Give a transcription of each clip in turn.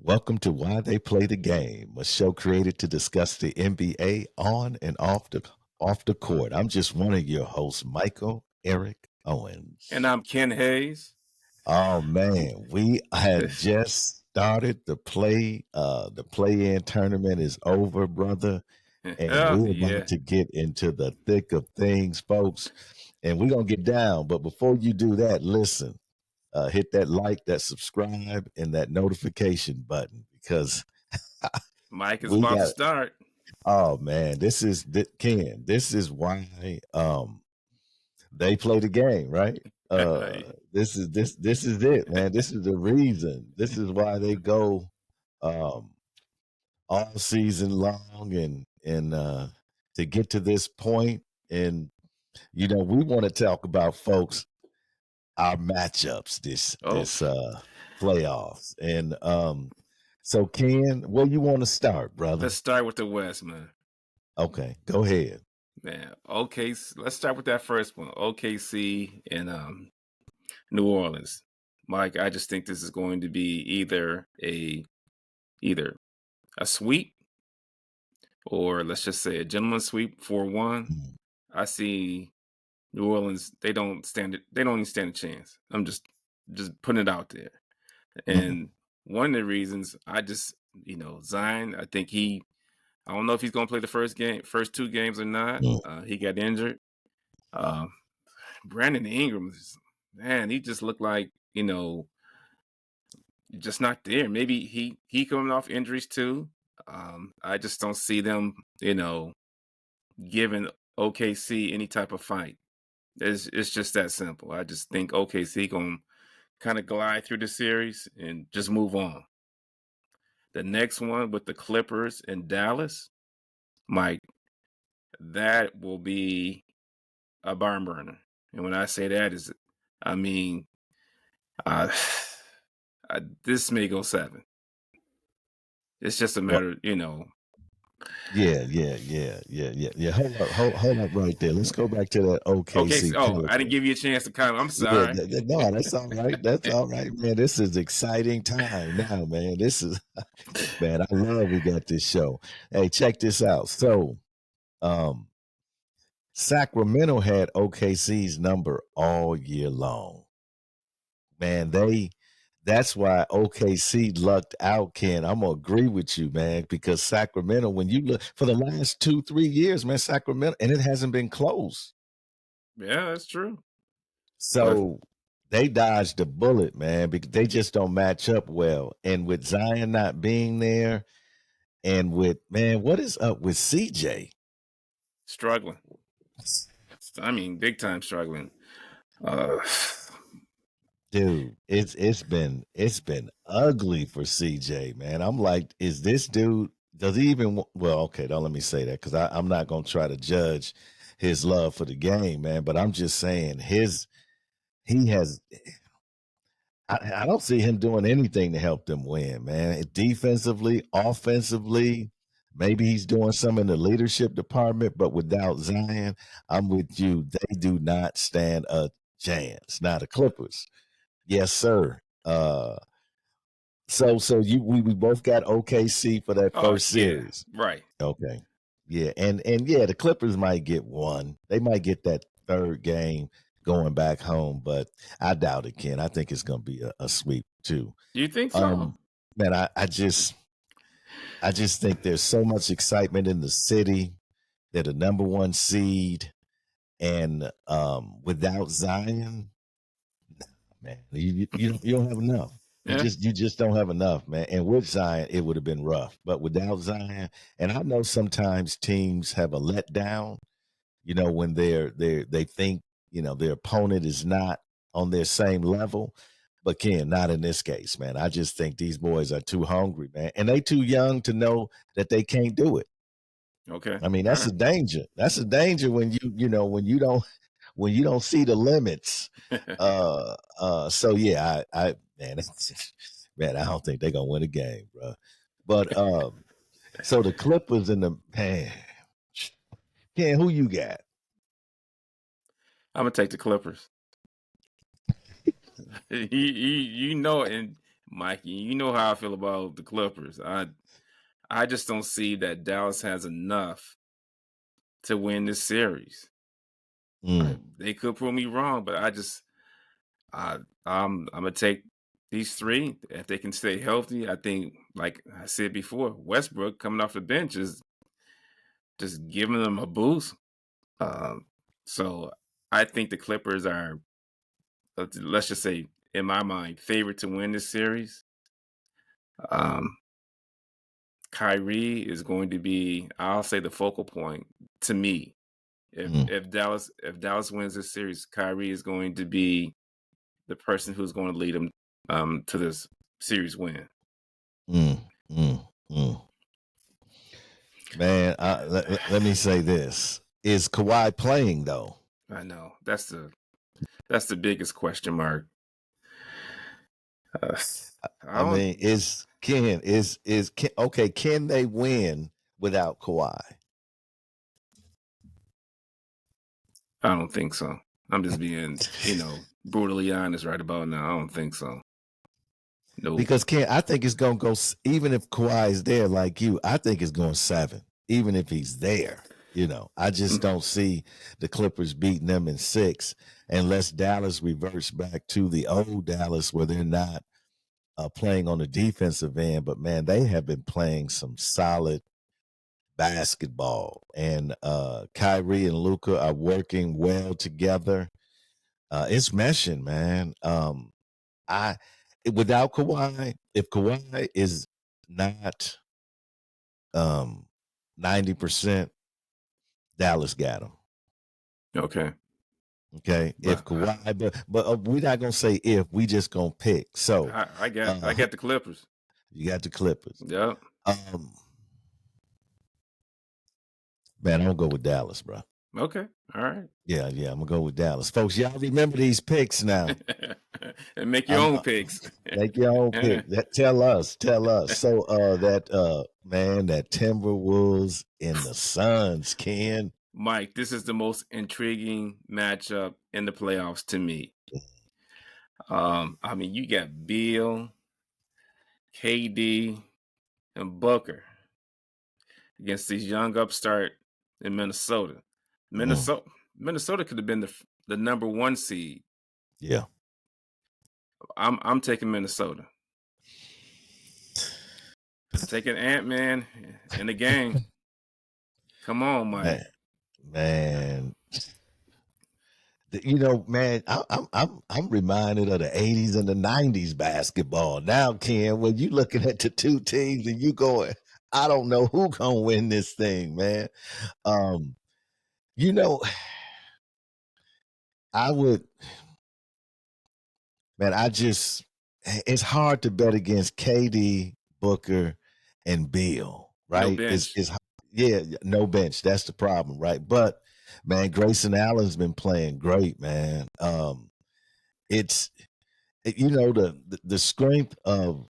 Welcome to Why They Play the Game, a show created to discuss the NBA on and off the court. I'm just one of your hosts, Michael Eric And Owens. I'm Ken Hayes. Oh man, we had just started the play-in tournament is over, brother, and Oh, we're yeah. about to get into the thick of things, folks. And we're gonna get down, but before you do that, listen. Hit that like, that subscribe, and that notification button because Mike is we about to got. start. Oh man, Ken. This is why they play the game, right? This is it, man. This is the reason. This is why they go um all season long and to get to this point. And we want to talk about, folks, our matchups this Oh, this playoffs. And so Ken, where you want to start, brother? let's start with the West, man. Okay, go ahead. Man, okay. Let's start with that first one. OKC and New Orleans. Mike, I just think this is going to be either a sweep or let's just say a gentleman's sweep 4-1. Mm. I see New Orleans. They don't even stand a chance. I'm just putting it out there. Mhm. And one of the reasons I just, Zion, I don't know if he's going to play the first two games or not. Mm. He got injured. Uh, Brandon Ingram, man, he just looked like, just not there. Maybe he coming off injuries too. I just don't see them, giving OKC any type of fight. It's just that simple. I just think OKC going to kind of glide through the series and just move on. The next one with the Clippers in Dallas, Mike, that will be a barn burner. And when I say that is, I mean, uh, this may go 7. It's just a Well, matter, yeah. Hold up right there. Let's go back to that Okay. OKC So, I didn't Pelicans. give you a chance to comment. I'm Yeah, sorry. no, that's all right. That's all right, man. This is exciting time now, man. This is man. I love we got this show. Hey, check this out. So, um, Sacramento had OKC's number all year long. Man, that's why OKC lucked out, Ken. I'm gonna agree with you, man, because Sacramento, when you look for the last 2-3 years, man, Sacramento, and it hasn't been close. Yeah, that's true. But So they dodged a bullet, man, because they just don't match up well. And with Zion not being there, and with, man, what is up with CJ? struggling. I mean, big time struggling. Uh, Dude, it's been ugly for CJ, man. I'm like, is this dude? Does he even? Well, okay, don't let me say that because I'm not gonna try to judge his love for the game, man. But I'm just saying he has. I don't see him doing anything to help them win, man. Defensively, offensively, maybe he's doing some in the leadership department, but without Zion, I'm with you. They do not stand a chance. Now the Clippers. Yes, sir. So we both got OKC for that oh first yeah, series. right. Okay. Yeah, and yeah, the Clippers might get one. They might get that third game going back home, but I doubt it, Ken. I think it's gonna be a sweep too. Do you think so? Um, man, I just think there's so much excitement in the city. They're the number one seed, and without Zion, man, you don't have enough. You Yeah. just you just don't have enough, man. And with Zion, it would have been rough. But without Zion, and I know sometimes teams have a letdown, when they think, their opponent is not on their same level. But Ken, not in this case, man. I just think these boys are too hungry, man. And they too young to know that they can't do it. Okay. I mean, All that's a danger. That's a danger when you don't see the limits. right. So yeah, I man, man, I don't think they're gonna win a game, bro. But so the Clippers and the man, Ken, who you got? I'm gonna take the Clippers. You know, and Mikey, you know how I feel about the Clippers. I just don't see that Dallas has enough to win this series. Mm, They could prove me wrong, but I'm gonna take these three if they can stay healthy. I think, like I said before, Westbrook coming off the bench is just giving them a boost. Um, so I think the Clippers are, let's just say, in my mind, favorite to win this series. Um, Kyrie is going to be, I'll say, the focal point to me. mm, If Dallas wins this series, Kyrie is going to be the person who's going to lead them to this series win. mm, mm, mm. Man, let me say this: is Kawhi playing though? I know that's the biggest question mark. Uh, I I don't mean, okay? Can they win without Kawhi? I don't think so. I'm just being, brutally honest right about now. I don't think so. Nope. Because I think it's gonna go even if Kawhi is there, like you. I think it's going 7, even if he's there. I just Mm, don't see the Clippers beating them in 6 unless Dallas reverts back to the old Dallas where they're not playing on the defensive end. But man, they have been playing some solid basketball, and Kyrie and Luka are working well together. It's meshing, man. I Without Kawhi, if Kawhi is not 90%, Dallas got him. okay. Okay, if But Kawhi, but we're not gonna say if. We just gonna pick. So, I got the Clippers. you got the Clippers. Yep. Um, man, I'm gonna go with Dallas, bro. Okay. All right. Yeah, I'm gonna go with Dallas, folks. Y'all remember these picks now. And make your I'm own picks. Make your own pick. Tell us. So that Timberwolves and the Suns, Ken. Mike, this is the most intriguing matchup in the playoffs to me. I mean, you got Beal, KD, and Booker against these young upstart in Minnesota. Mm, Minnesota could have been the number one seed. yeah. I'm taking Minnesota. I'm taking Ant-Man in the game. Come on, Mike. Man. Man, I'm reminded of the '80s and the '90s basketball. Now, Ken, when you looking at the two teams and you going, I don't know who gonna win this thing, man. Um, you know, I would, man. It's hard to bet against KD, Booker, and Bill, No right? bench. Yeah, no bench. That's the problem, right? But man, Grayson Allen's been playing great, man. It's the strength of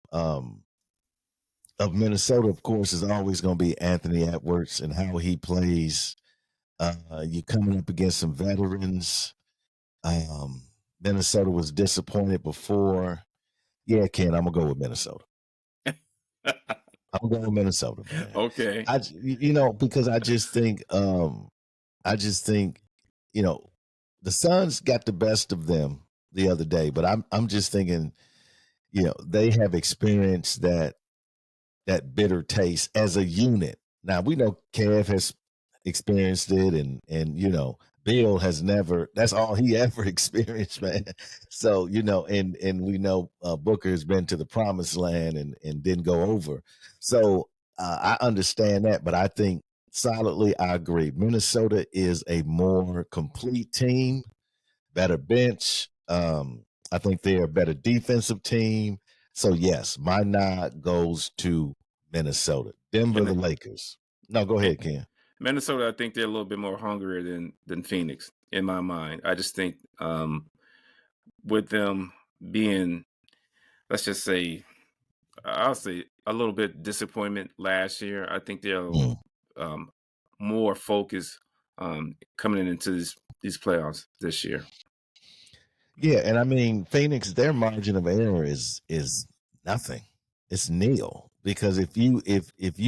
Minnesota, of course, is always going to be Anthony Edwards and how he plays. You're coming up against some veterans. Um, Minnesota was disappointed before. Yeah, Ken, I'm gonna go with Minnesota. I'm going with Minnesota, man. Okay. Because I just think, you know, the Suns got the best of them the other day, but I'm just thinking, they have experienced that bitter taste as a unit. Now we know Kev has experienced it, and Bill has never. That's all he ever experienced, man. So and we know Booker has been to the promised land and didn't go over. So I understand that, but I think solidly I agree. Minnesota is a more complete team, better bench. I think they're a better defensive team. So yes, my nod goes to Minnesota. Denver, And the Lakers. No, go and ahead, Ken. Minnesota, I think they're a little bit more hungrier than Phoenix in my mind. I just think with them being, let's just say, I'll say a little bit disappointment last year. I think they're Mm. um, more focused coming into these playoffs this year. Yeah, and I mean Phoenix, their margin of error is Nothing. It's nil because if you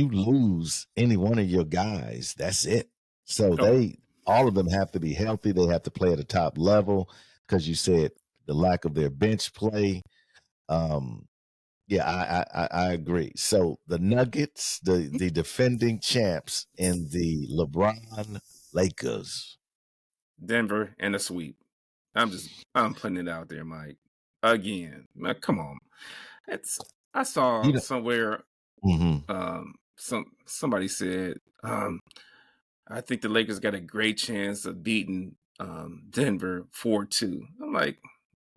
lose any one of your guys, that's it. So Oh, all of them have to be healthy. They have to play at a top level because you said the lack of their bench play. Um, yeah, I agree. So the Nuggets, the defending champs, and the LeBron Lakers. Denver and a sweep. I'm putting it out there, Mike. Again, man, come on. It's I You saw know, somewhere mhm. somebody said I think the Lakers got a great chance of beating Denver 4-2. I'm like,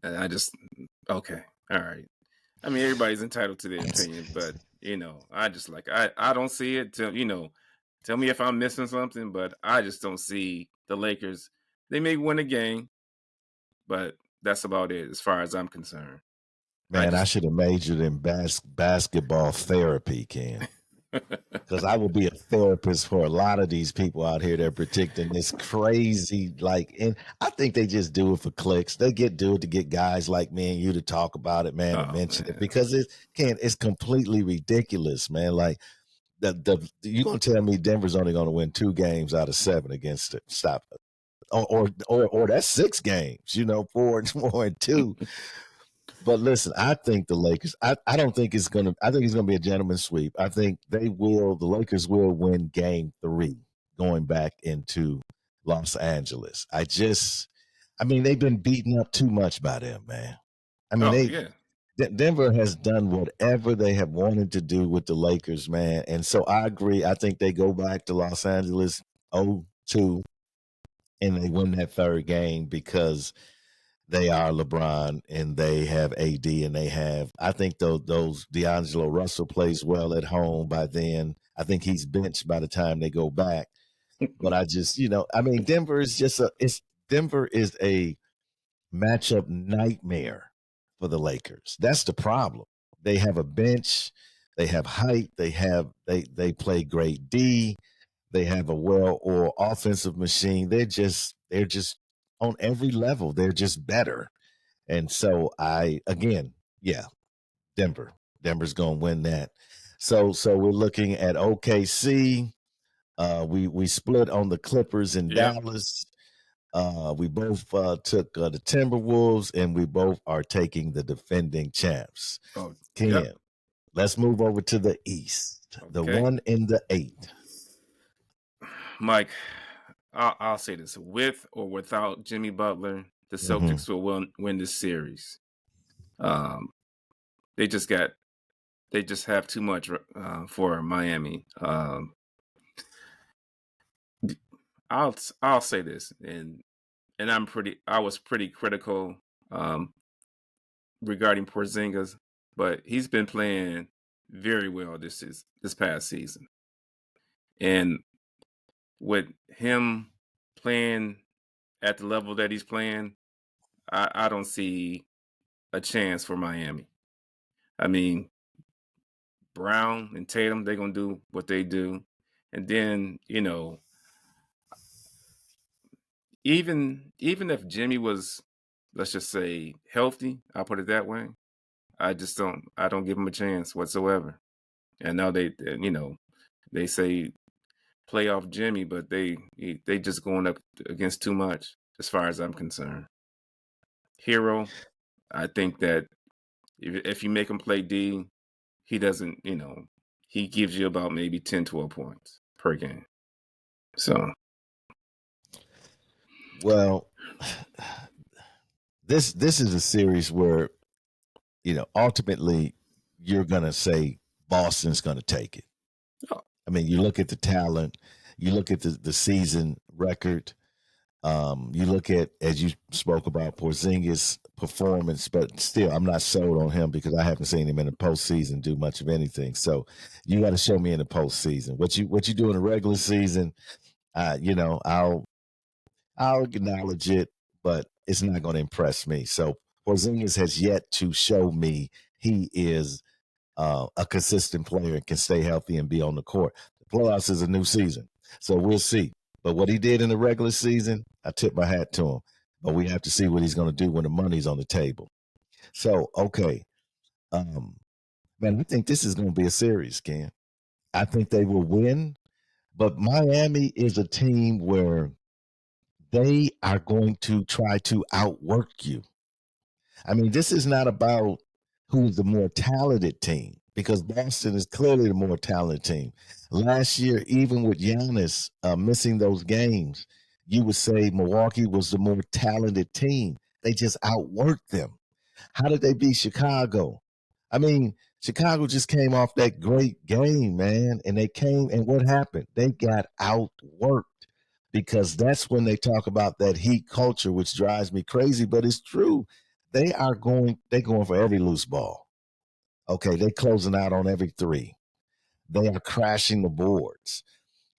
I just okay, all right. I mean, everybody's entitled to their opinion, but I just like I don't see it. Tell me if I'm missing something, but I just don't see the Lakers. They may win a game, but that's about it as far as I'm concerned. I Man, I just should have majored in basketball therapy, Ken. Because I will be a therapist for a lot of these people out here that are predicting this crazy, and I think they just do it for clicks. They do it to get guys like me and you to talk about it, man, to oh mention it man. because it's completely ridiculous, man. Like you gonna tell me Denver's only gonna win 2 games out of 7 against it? Stop it. Or that's 6 games, 4-2. But listen, I think the Lakers. I don't think it's gonna. I think it's gonna be a gentleman's sweep. I think they will. The Lakers will win Game 3, going back into Los Angeles. I mean, they've been beaten up too much by them, man. I mean, Oh yeah. Denver has done whatever they have wanted to do with the Lakers, man. And so I agree. I think they go back to Los Angeles 0-2, and they win that 3rd game because they are LeBron and they have AD and I think those D'Angelo Russell plays well at home by then. I think he's benched by the time they go back. But I just, I mean, Denver is a matchup nightmare for the Lakers. That's the problem. They have a bench, they have height, they play great D, they have a well-oiled offensive machine. They're just on every level. They're just better. And so yeah, Denver. Denver's gonna win that. So we're looking at OKC. We split on the Clippers in Yep. Dallas. We both took the Timberwolves, and we both are taking the defending champs. Oh yep. Ken, let's move over to the East. The Okay. 1 in the 8. Mike, I'll say this: with or without Jimmy Butler, the Mm-hmm. Celtics will win this series. Um, they just got they just have too much for Miami. I'll say this, and I was pretty critical um, regarding Porzingis, but he's been playing very well this past season, and with him playing at the level that he's playing, I don't see a chance for Miami. I mean, Brown and Tatum, they're gonna do what they do, and then even if Jimmy was, let's just say, healthy, I'll put it that way. I don't give him a chance whatsoever. And now they say playoff Jimmy, but they just going up against too much as far as I'm concerned. Hero, I think that if you make him play D, he doesn't, he gives you about maybe 10, 12 points per game. So, Well, this is a series where ultimately you're gonna say Boston's gonna take it. oh, I mean, you look at the talent, you look at the season record, you look at, as you spoke about, Porzingis' performance, but still, I'm not sold on him because I haven't seen him in the postseason do much of anything. So you got to show me in the postseason what you do in the regular season. I'll acknowledge it, but it's not going to impress me. So Porzingis has yet to show me he is a consistent player and can stay healthy and be on the court. The playoffs is a new season, so we'll see. But what he did in the regular season, I tip my hat to him. But we have to see what he's going to do when the money's on the table. So, okay, um, Man, I think this is going to be a series, Ken. I think they will win, but Miami is a team where they are going to try to outwork you. I mean, this is not about who's the more talented team because Boston is clearly the more talented team. Last year, even with Giannis missing those games, you would say Milwaukee was the more talented team. They just outworked them. How did they beat Chicago? I mean, Chicago just came off that great game, man, and they came and what happened? They got outworked because that's when they talk about that heat culture, which drives me crazy, but it's true. They're going for every loose ball. Okay, they're closing out on every three. They are crashing the boards.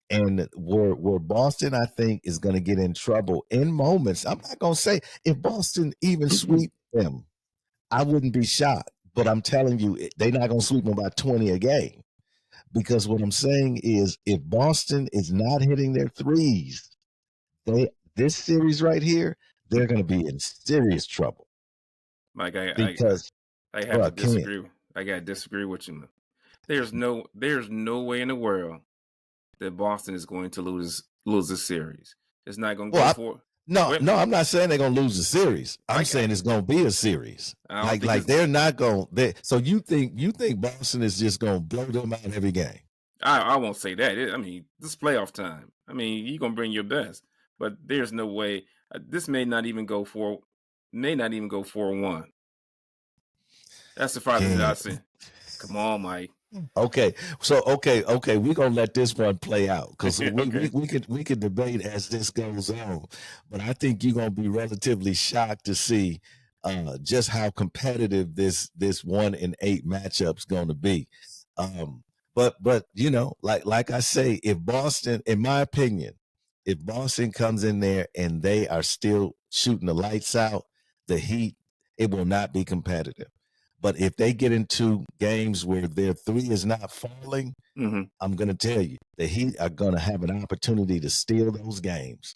And where Boston, I think, is going to get in trouble in moments. I'm not going to say if Boston even sweep them, I wouldn't be shocked. But I'm telling you, they're not going to sweep them by 20 a game. Because what I'm saying is if Boston is not hitting their threes, this series right here, they're going to be in serious trouble. Mike, Because, I have bro, to I can't. disagree. I gotta disagree with you. There's no way in the world that Boston is going to lose this series. It's not going to go Well, for. no, Wait, no, I'm not saying they're gonna lose the series. I'm saying it's gonna be a series. I don't think Like it's. they're not gonna. So you think Boston is just gonna blow them out every game? I won't say that. I mean, this is playoff time. I mean, you're gonna bring your best, but there's no way. This may not even go 4-1. That's the farthest that Can't. I've seen. Come on, Mike. Okay, so okay, we're gonna let this one play out because Okay. we could debate as this goes on, but I think you're gonna be relatively shocked to see just how competitive this 1-8 matchup's gonna be. But you know, like I say, if Boston, in my opinion, if Boston comes in there and they are still shooting the lights out, the Heat, it will not be competitive. But if they get into games where their three is not falling, Mm-hmm. I'm going to tell you, the Heat are going to have an opportunity to steal those games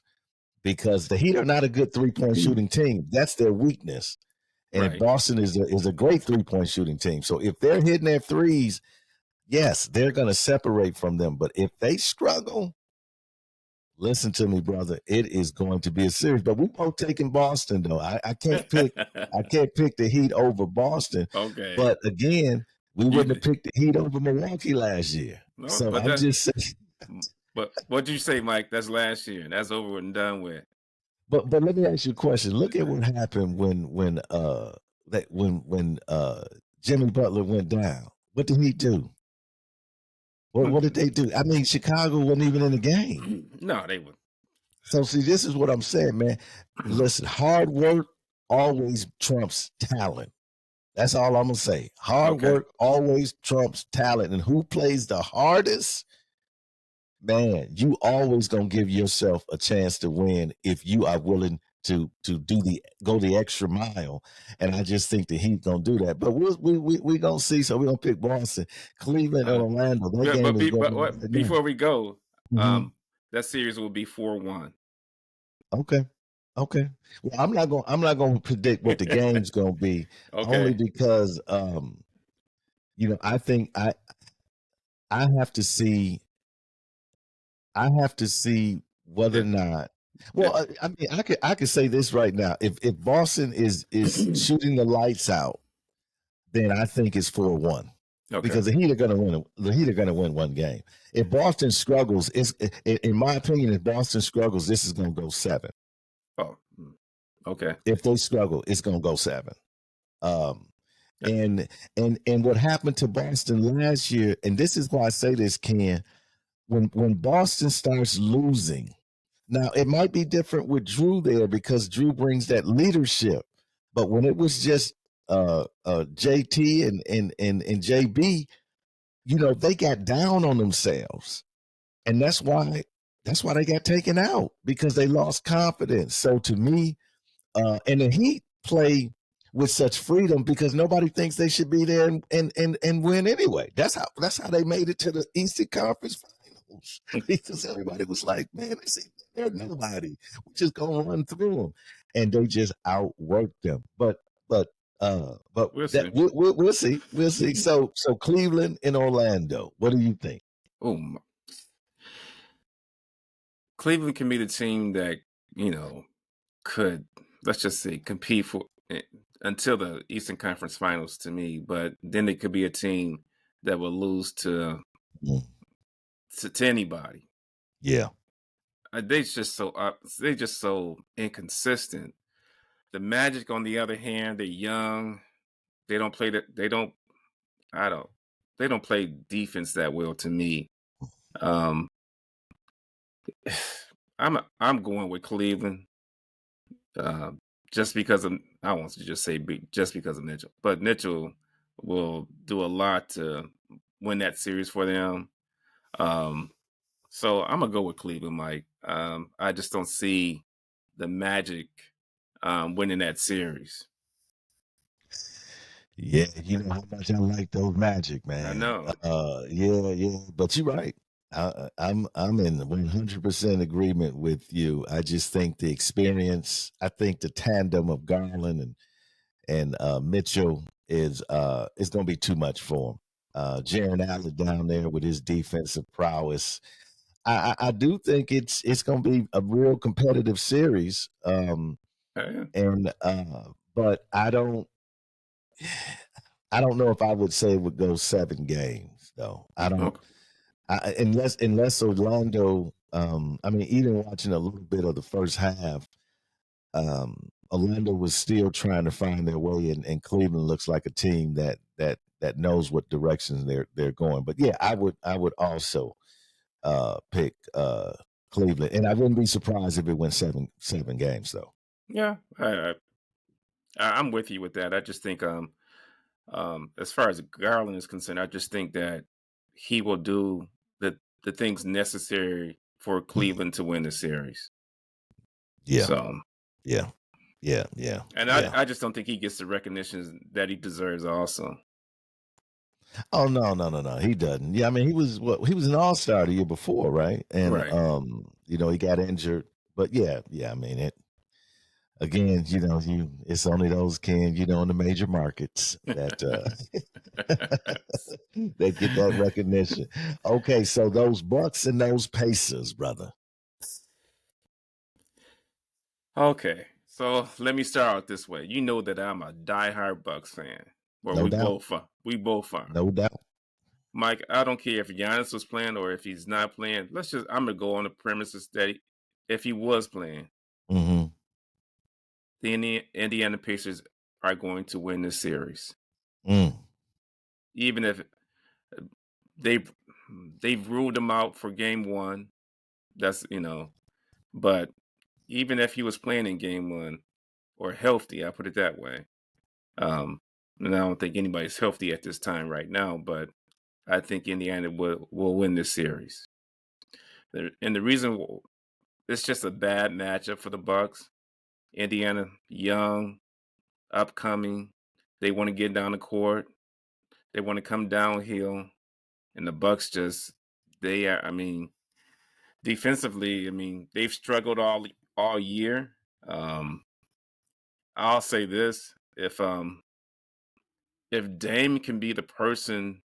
because the Heat are not a good three-point shooting team. That's their weakness. And if Right. Boston is a great three-point shooting team. So if they're hitting their threes, yes, they're going to separate from them. But if they struggle, listen to me, brother, it is going to be a series. But we both taking Boston, though. I can't pick the Heat over Boston. Okay. But again, we You, wouldn't have picked the Heat over Milwaukee last year. no, So but I'm that. just saying. But what did you say, Mike? That's last year. That's over and done with. But let me ask you a question. Look at what happened when Jimmy Butler went down. What did he do? What did they do? I mean, Chicago wasn't even in the game. No, they would. So see, this is what I'm saying, man. Listen, hard work always trumps talent. That's all I'm gonna say. Hard Okay. work always trumps talent. And who plays the hardest? Man, you always gonna give yourself a chance to win if you are willing to go the extra mile. And I just think the Heat gonna do that. But we gonna see. So we're gonna pick Boston, Cleveland, and Orlando. That game is going on right now. Before we go, Mhm. that series will be 4-1. Okay. Okay. Well, I'm not gonna predict what the game's gonna be, only Okay. because you know, I think I have to see whether or It, not. Well, it, I mean, I could say this right now. If Boston is shooting the lights out, then I think it's 4-1 okay. because the Heat are going to win. The Heat are going to win one game. If Boston struggles, in my opinion, if Boston struggles, this is going to go 7. Oh, okay. If they struggle, it's going to go 7. Um, and what happened to Boston last year, and this is why I say this, Ken, when Boston starts losing, now it might be different with Drew there because Drew brings that leadership. But when it was just JT and JB, you know, they got down on themselves. And that's why they got taken out because they lost confidence. So to me, and the Heat play with such freedom because nobody thinks they should be there and win anyway. That's how they made it to the Eastern Conference Finals because everybody was like, man, they're nobody. We're just gonna run through them, and they just outworked them. But But We'll that see. we'll see. We'll see. So Cleveland and Orlando. What do you think? Oh, Cleveland can be the team that you know could, let's just say, compete for until the Eastern Conference Finals to me. But then it could be a team that will lose Mm, to anybody. yeah. They just so inconsistent. The Magic, on the other hand, they're young. They don't play that. They don't. I don't. They don't play defense that well to me. Um, I'm going with Cleveland. Just because of, I want to just say just because of Mitchell, but Mitchell will do a lot to win that series for them. Um, so I'm gonna go with Cleveland, Mike. I just don't see the Magic winning that series. Yeah, you know how much I like those Magic, I man. know. Yeah, yeah, but you're right. I'm in 100% agreement with you. I just think the experience, I think the tandem of Garland and Mitchell is going to be too much for him. Jaron Allen down there with his defensive prowess. I do think it's going to be a real competitive series. Yeah. And but I don't know if I would say it would go 7 games though. I don't Okay. unless Orlando. I mean, even watching a little bit of the first half, Orlando was still trying to find their way, and Cleveland looks like a team that knows what directions they're going. But yeah, I would also pick Cleveland, and I wouldn't be surprised if it went seven games though. Yeah. I'm with you with that. I just think as far as Garland is concerned, I just think that he will do the things necessary for Cleveland to win the series. Yeah, So, yeah, yeah, yeah, and I yeah. I just don't think he gets the recognition that he deserves. Also, Oh no, no, no, no. He doesn't. Yeah, I mean, he was an all-star the year before, right? And right? he got injured. But yeah, yeah, I mean it again, it's only those in the major markets that that get that recognition. Okay, so those Bucks and those Pacers, brother. Okay, so let me start out this way. You know that I'm a diehard Bucks fan. Well, No doubt. we both are. No doubt. Mike, I don't care if Giannis was playing or if he's not playing. I'm gonna go on the premises that if he was playing, Hmm. the Indiana Pacers are going to win this series, Mm. even if they've they've ruled him out for game one. That's but even if he was playing in game one or healthy, I put it that way. Um, and I don't think anybody's healthy at this time right now, but I think Indiana will win this series. And the reason it's just a bad matchup for the Bucks. Indiana, young, upcoming. They want to get down the court. They want to come downhill, and the Bucks just they are. I mean, defensively, I mean they've struggled all year. Um, I'll say this: if Dame can be the person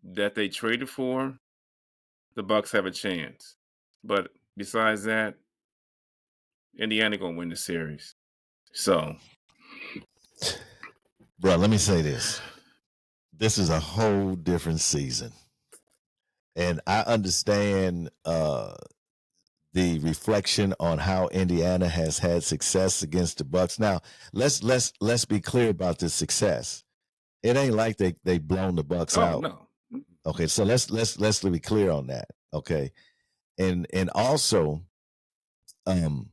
that they traded for, the Bucks have a chance. But besides that, Indiana gonna win the series. So, Bro, let me say this. This is a whole different season. And I understand the reflection on how Indiana has had success against the Bucks. Now, let's be clear about this success. It ain't like they blown the Bucks oh out. no, Okay, so let's be clear on that. Okay, and also, um,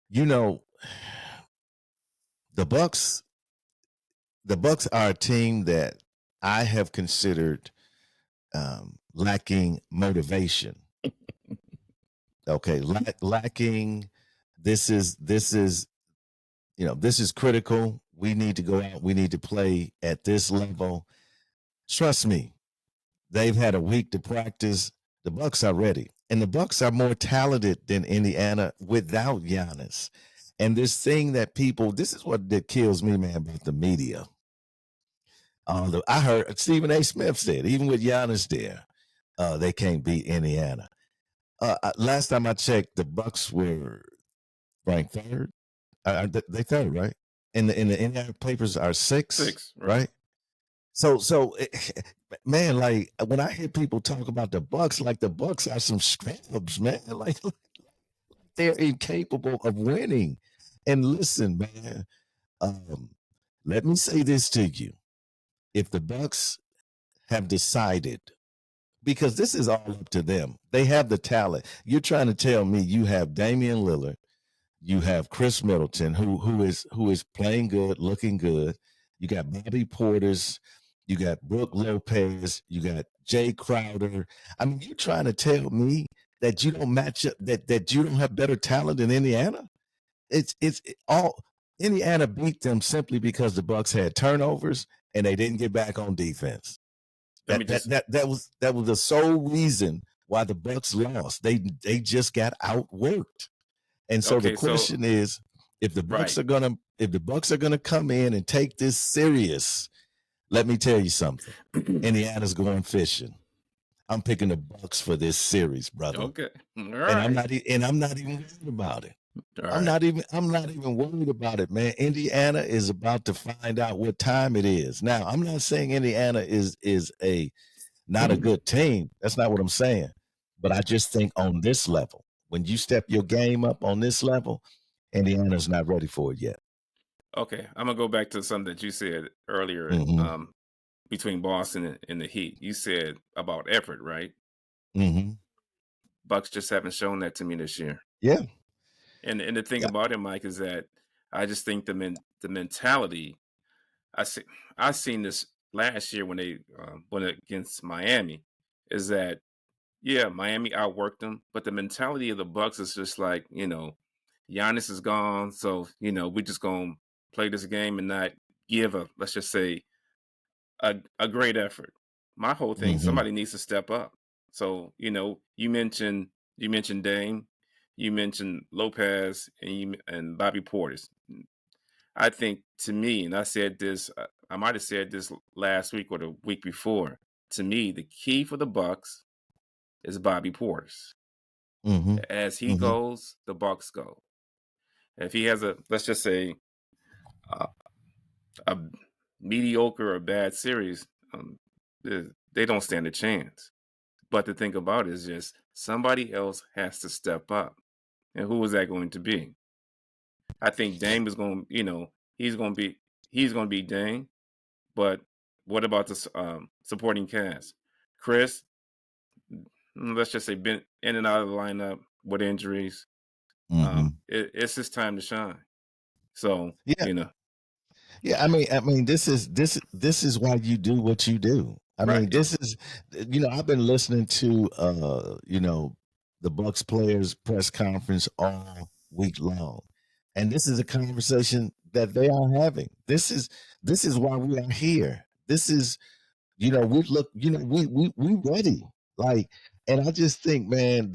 you know, the Bucks the Bucks are a team that I have considered lacking motivation. Okay, lacking. This is this is critical. We need to go out. We need to play at this level. Trust me, they've had a week to practice. The Bucks are ready, and the Bucks are more talented than Indiana without Giannis. And this thing that people, this is what that kills me, man, about the media. I heard Stephen A. Smith said, even with Giannis there, they can't beat Indiana. Last time I checked, the Bucks were ranked third. They third, right? And the Indiana papers are six, right? right? So, man, like when I hear people talk about the Bucks, like the Bucks are some scrubs, man. Like they're incapable of winning. And listen, man, let me say this to you: if the Bucks have decided, because this is all up to them, they have the talent. You're trying to tell me you have Damian Lillard, you have Chris Middleton, who is playing good, looking good. You got Bobby Portis, you got Brooke Lopez, you got Jay Crowder. I mean, you're trying to tell me that you don't match up, that you don't have better talent than Indiana? It's all Indiana beat them simply because the Bucks had turnovers and they didn't get back on defense. Let me That just that was the sole reason why the Bucks lost. They just got outworked. And so the okay. So question is, if the Bucks right. are gonna come in and take this serious, let me tell you something. Indiana's going fishing. I'm picking the Bucks for this series, brother. Okay. All And I'm right. not even worried about it. All I'm right. not even worried about it, man. Indiana is about to find out what time it is. Now, I'm not saying Indiana is a not a good team. That's not what I'm saying. But I just think on this level, when you step your game up on this level, Indiana's not ready for it yet. Okay. I'm gonna go back to something that you said earlier. Mm-hmm. Between Boston and the Heat, you said about effort, right? Mm-hmm. Bucks just haven't shown that to me this year. Yeah. And the thing Yeah. about it, Mike, is that I just think the mentality. I see. I seen this last year when they went against Miami. Is that yeah? Miami outworked them, but the mentality of the Bucks is just like Giannis is gone, so we just gonna play this game and not give a let's just say a great effort. My whole thing, Mm-hmm. somebody needs to step up. So, you mentioned Dame, you mentioned Lopez, and Bobby Portis. I think to me, and I said this, I might have said this last week or the week before. To me, the key for the Bucks is Bobby Portis. Mm-hmm. As he Mm-hmm. goes, the Bucks go. If he has let's just say, uh, a mediocre or bad series, they don't stand a chance. But the thing about it is just somebody else has to step up. And who is that going to be? I think Dame is going, he's going to be Dame. But what about the supporting cast? Chris, let's just say, been in and out of the lineup with injuries. Mm-hmm. It's his time to shine. So, Yeah. Yeah, I mean, this is why you do what you do. I mean, right. this is, I've been listening to, the Bucks players press conference all week long, and this is a conversation that they are having. This is why we are here. This is, we look, we ready. Like, and I just think, man,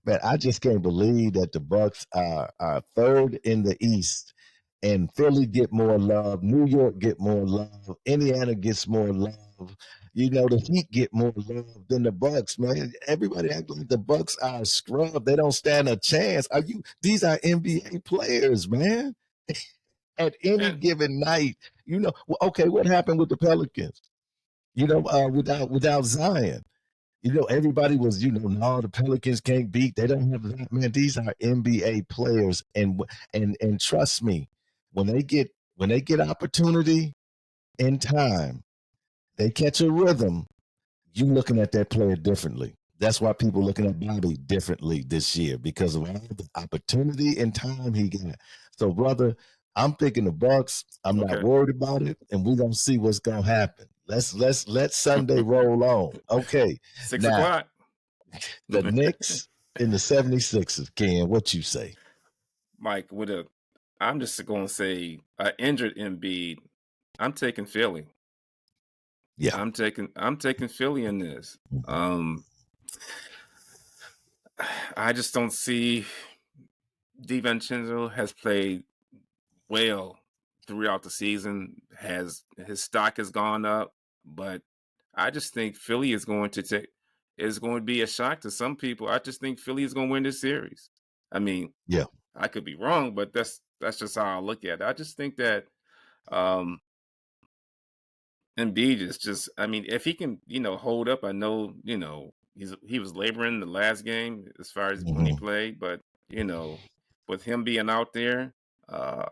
man, I just can't believe that the Bucks are third in the East, and Philly get more love, New York get more love, Indiana gets more love. The Heat get more love than the Bucks, man. Everybody act like the Bucks are a scrub. They don't stand a chance. These are NBA players, man. At any And given night, okay, what happened with the Pelicans? Without Zion. Everybody was, no, the Pelicans can't beat. They don't have that. Man, these are NBA players, and trust me, when they get opportunity in time, they catch a rhythm. You looking at that player differently. That's why people looking at Bobby differently this year because of all the opportunity and time he got. So, brother, I'm picking the Bucks. I'm not okay. worried about it, and we're gonna see what's gonna happen. Let's let Sunday roll on. Okay, Six now o'clock. the Knicks and the 76ers. Ken, what you say? Mike, I'm just going to say, injured Embiid. I'm taking Philly. Yeah. I'm taking Philly in this. Mhm. Um, I just don't see. DiVincenzo has played well throughout the season. Has his stock has gone up, but I just think Philly is going to be a shock to some people. I just think Philly is going to win this series. I mean, Yeah. I could be wrong, but that's just how I look at it. I just think that um Embiid is just, I mean, if he can, hold up, I know, he was laboring the last game as far as when he Hmm. played, but with him being out there, uh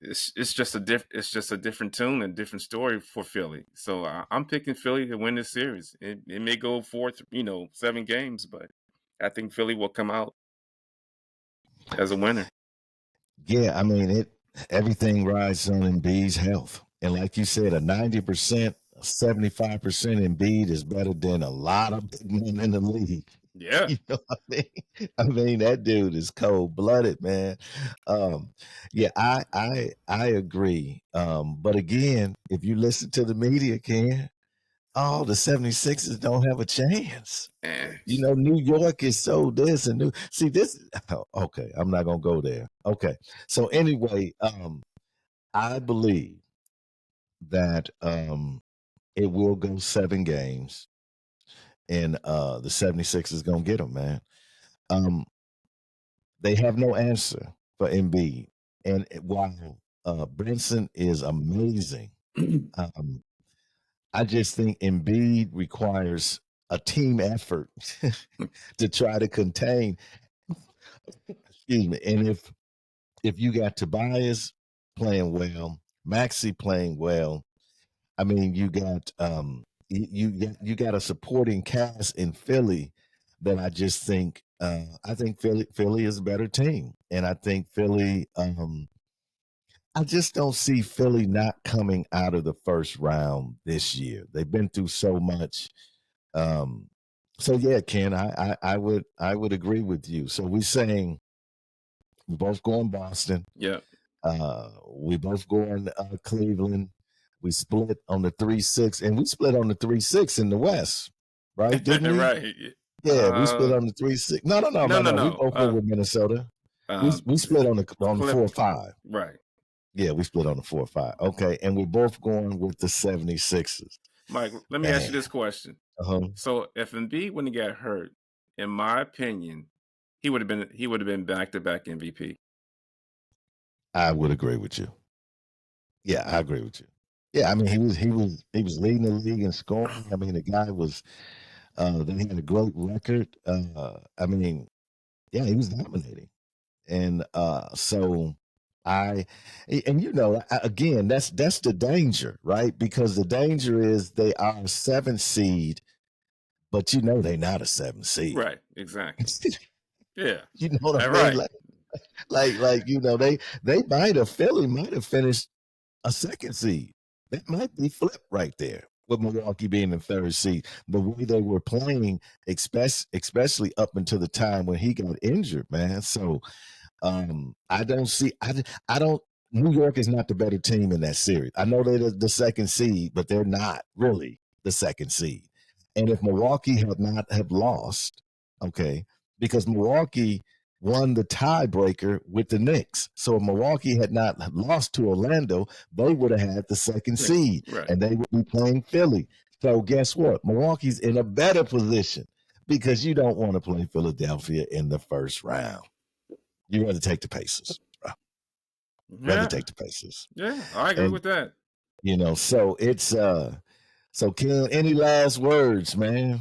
it's just a different tune and different story for Philly. So I'm picking Philly to win this series. It may go 7 games, but I think Philly will come out as a winner. Yeah, I mean everything rides on Embiid's health. And like you said, a 90%, 75% Embiid is better than a lot of big men in the league. Yeah. You know what I mean? I mean, that dude is cold blooded, man. Um, yeah, I agree. But again, if you listen to the media, Ken, oh, the 76ers don't have a chance. And You know, New York is so this and new. See, this. Oh, okay, I'm not gonna go there. Okay, so anyway, I believe that it will go 7 games, and the 76 is gonna get them, man. Um, they have no answer for Embiid, and while Brinson is amazing, um, I just think Embiid requires a team effort to try to contain. Excuse me. And if you got Tobias playing well, Maxi playing well, I mean, you got you got a supporting cast in Philly that I just think I think Philly is a better team, and I think Philly. I just don't see Philly not coming out of the first round this year. They've been through so much. Um, so yeah, Ken, I would agree with you. So we're saying we both going Boston. yeah. We both going Cleveland. We split on the 3-6, and we split on the 3-6 in the West, right? Didn't we? Right. Yeah, we split on the 3-6. No, no, no, No, no, no, no. We no. both went with Minnesota. We S- split on the Clip. 4-5. Right. Yeah, we split on the 4-5. Okay, and we're both going with the 76ers. Mike, let me ask you Man, this question. uh-huh. So if Embiid wouldn't get hurt, in my opinion, he would have been back to back MVP. I would agree with you. Yeah, I agree with you. Yeah, I mean he was leading the league in scoring. I mean the guy was then he had a great record. I mean, yeah, he was dominating. And so I and again, that's the danger, right? Because the danger is they are a 7th seed, but they're not a 7th seed. Right. Exactly. Yeah. You know what I All mean? right. They might have Philly might have finished a 2nd seed. That might be flipped right there with Milwaukee being the 3rd seed. The way they were playing, especially up until the time when he got injured, man. So I don't see. I don't. New York is not the better team in that series. I know they're the 2nd seed, but they're not really the 2nd seed. And if Milwaukee had not have lost, okay, because Milwaukee won the tiebreaker with the Knicks. So if Milwaukee had not lost to Orlando, they would have had the 2nd seed, Right. and they would be playing Philly. So guess what? Milwaukee's in a better position because you don't want to play Philadelphia in the first round. You rather take the Pacers. Rather Yeah. take the Pacers. Yeah. I agree And with that. so it's so Ken, any last words, man?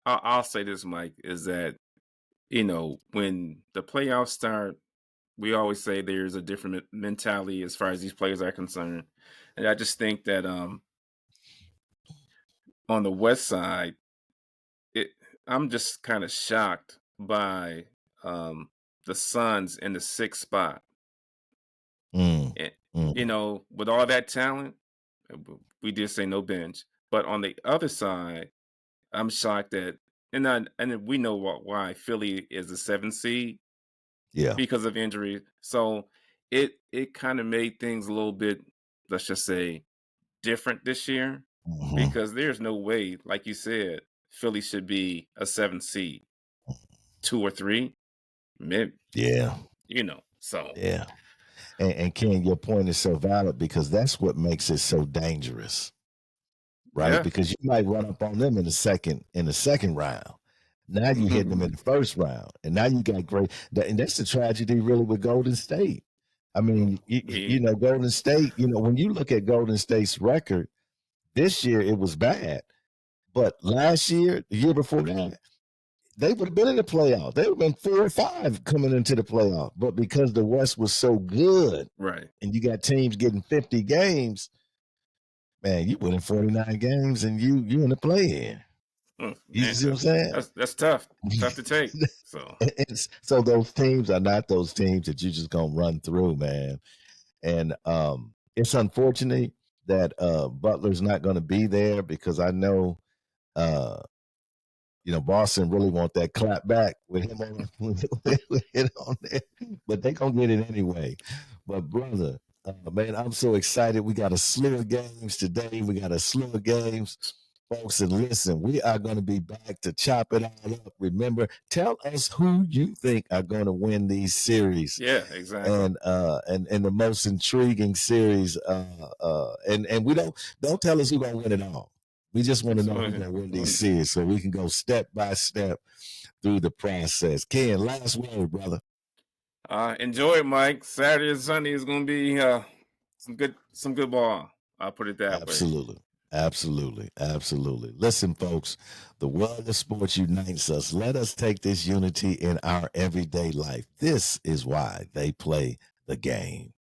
I'll say this, Mike, is that when the playoffs start, we always say there's a different mentality as far as these players are concerned, and I just think that on the West side, it I'm just kind of shocked by um, the Suns in the 6th spot. Mm, And, mm, with all that talent, we did say no bench. But on the other side, I'm shocked that, and we know why Philly is the 7th seed yeah. because of injury. So it kind of made things a little bit, let's just say, different this year Hmm. because there's no way, like you said, Philly should be a 7th seed, 2 or 3. Maybe, Yeah, so yeah. And Ken, your point is so valid because that's what makes it so dangerous, right? yeah. Because you might run up on them in the second round. Now you hit them in the first round, and now you got and that's the tragedy really with Golden State. I mean, We Golden State. When you look at Golden State's record this year, it was bad, but last year, the year before that, they would have been in the playoff. They would have been 4 or 5 coming into the playoff, but because the West was so good, right. and you got teams getting 50 games, man, you winning 49 games and you in the play-in. You Man, see what I'm saying? that's tough. Tough to take. So So those teams are not those teams that you just gonna run through, man. And it's unfortunate that Butler's not gonna be there because I know uh Boston really want that clap back with him on with it on there, but they gonna get it anyway. But brother, man, I'm so excited. We got a slew of games today. We got a slew of games, folks. And listen, we are gonna be back to chop it all up. Remember, tell us who you think are gonna win these series yeah, exactly. and the most intriguing series. And we don't tell us who's gonna win it all. We just want to know who's gonna win these series so we can go step by step through the process. Ken, last word, brother. Enjoy it, Mike. Saturday and Sunday is gonna be some good ball. I'll put it that way. Absolutely. Absolutely. Absolutely. Listen, folks, the world of sports unites us. Let us take this unity in our everyday life. This is why they play the game.